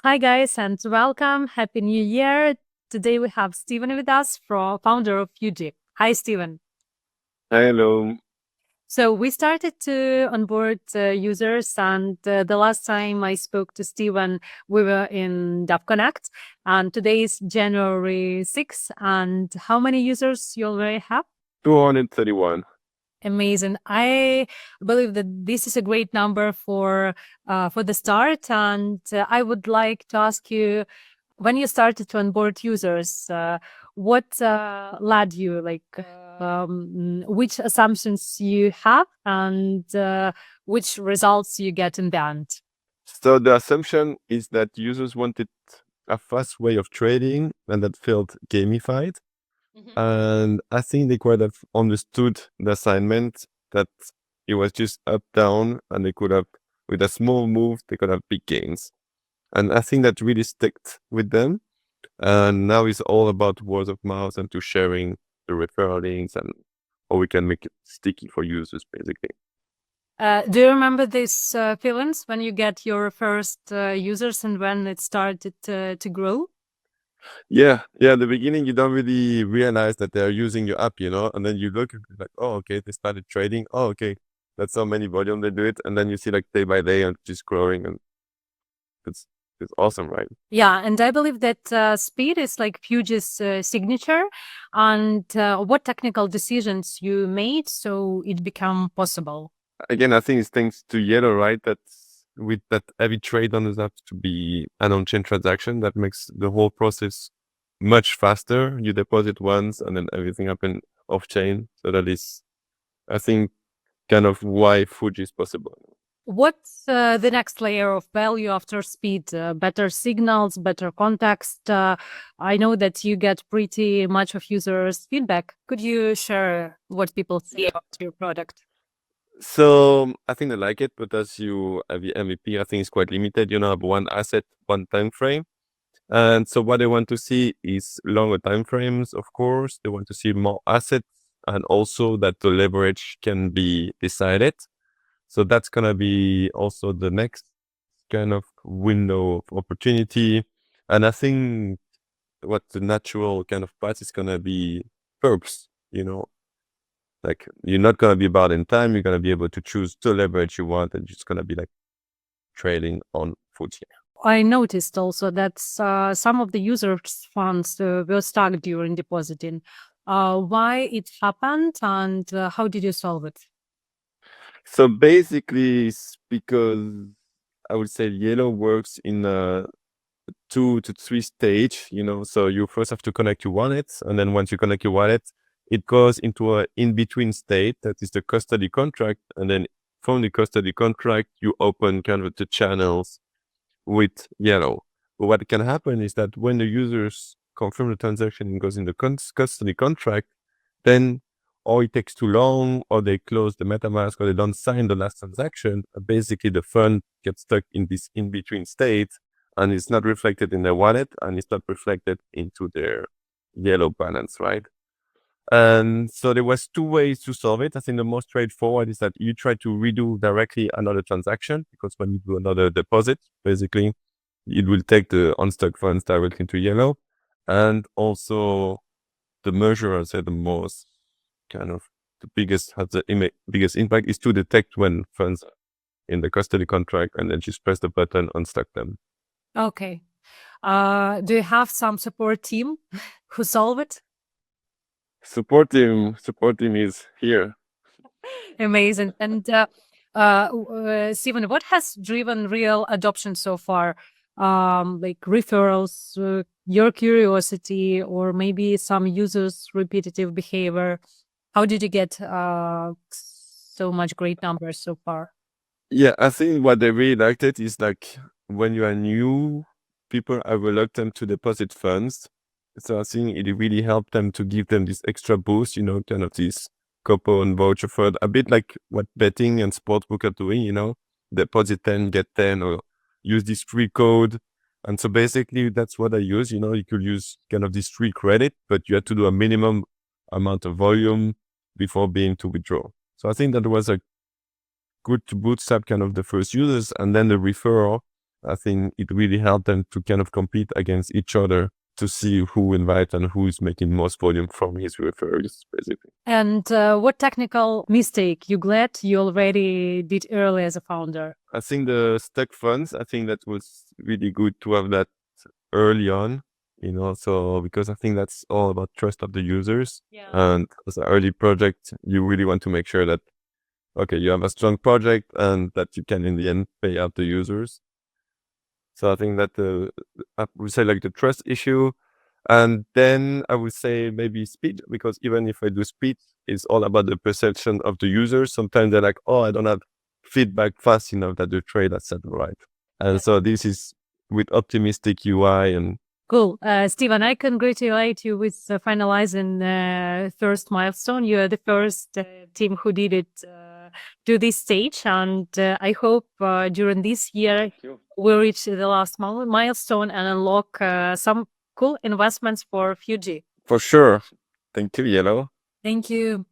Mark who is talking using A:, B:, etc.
A: Hi, guys, and welcome. Happy New Year. Today we have Steven with us, founder of Fuji. Hi, Steven.
B: Hello.
A: So we started to onboard users, and the last time I spoke to Steven, we were in DevConnect, and today is January 6th. And how many users you already have?
B: 231.
A: Amazing. I believe that this is a great number for the start, and I would like to ask you, when you started to onboard users, what led you, which assumptions you have, and which results you get in the end?
B: So the assumption is that users wanted a fast way of trading and that felt gamified. And I think they could have understood the assignment that it was just up, down, and they could have, with a small move, they could have big gains. And I think that really stuck with them. And now it's all about word of mouth and to sharing the referral links and how we can make it sticky for users, basically.
A: Do you remember these feelings when you get your first users and when it started to grow?
B: Yeah. At the beginning, you don't really realize that they're using your app, and then you look like, oh, okay, they started trading. Oh, okay, that's how many volume they do it. And then you see like day by day and just growing, and it's awesome, right?
A: Yeah, and I believe that speed is like Fuji's signature. And what technical decisions you made so it become possible?
B: Again, I think it's thanks to Yellow, right? That with that every trade on this app to be an on-chain transaction, that makes the whole process much faster. You deposit once and then everything happen off-chain. So that is, I think, kind of why Fuji is possible.
A: What's the next layer of value after speed? Better signals, better context. I know that you get pretty much of users' feedback. Could you share what people say about your product?
B: So I think they like it, but as you have the MVP, I think it's quite limited. You have one asset, one time frame. And so what they want to see is longer time frames, of course. They want to see more assets and also that the leverage can be decided. So that's gonna be also the next kind of window of opportunity. And I think what the natural kind of path is gonna be perps, like you're not gonna be bought in time, you're gonna be able to choose the leverage you want, and it's gonna be like trading on Fuji.
A: I noticed also that some of the users' funds were stuck during depositing. Why it happened and how did you solve it?
B: So basically it's because I would say Yellow works in a 2 to 3 stage, so you first have to connect your wallet, and then once you connect your wallet, it goes into a in-between state that is the custody contract, and then from the custody contract you open kind of the channels with Yellow. But what can happen is that when the users confirm the transaction and goes in the custody contract, then or it takes too long, or they close the MetaMask, or they don't sign the last transaction. Basically, the fund gets stuck in this in-between state, and it's not reflected in their wallet, and it's not reflected into their Yellow balance, right? And so there was 2 ways to solve it. I think the most straightforward is that you try to redo directly another transaction, because when you do another deposit, basically, it will take the unstuck funds directly into Yellow. And also the measure, I say the most kind of the biggest, has the biggest impact is to detect when funds are in the custody contract and then just press the button, unstuck them.
A: Okay. Do you have some support team who solve it?
B: Support team is here.
A: Amazing. And Steven, what has driven real adoption so far? Like referrals, your curiosity, or maybe some users' repetitive behavior. How did you get so much great numbers so far?
B: Yeah, I think what they really liked it is like when you are new, people are reluctant to deposit funds. So I think it really helped them to give them this extra boost, kind of this coupon voucher fund, a bit like what betting and sportsbook are doing, deposit 10, get 10, or use this free code. And so basically that's what I use, you could use kind of this free credit, but you have to do a minimum amount of volume before being to withdraw. So I think that was a good to bootstrap kind of the first users, and then the referral. I think it really helped them to kind of compete against each other to see who invite and who is making most volume from his referrals, basically.
A: And what technical mistake you glad you already did early as a founder?
B: I think the stack funds, I think that was really good to have that early on, so because I think that's all about trust of the users.
A: Yeah.
B: And as an early project, you really want to make sure that, okay, you have a strong project and that you can in the end pay out the users. So I think that I would say like the trust issue. And then I would say maybe speed, because even if I do speed, it's all about the perception of the users. Sometimes they're like, oh, I don't have feedback fast enough that the trade has set right. And so this is with optimistic UI and
A: Cool. Steven, I congratulate you with finalizing first milestone. You are the first team who did it to this stage. And I hope during this year we'll reach the last milestone and unlock some cool investments for Fuji.
B: for sure. Thank you, Yellow.
A: Thank you.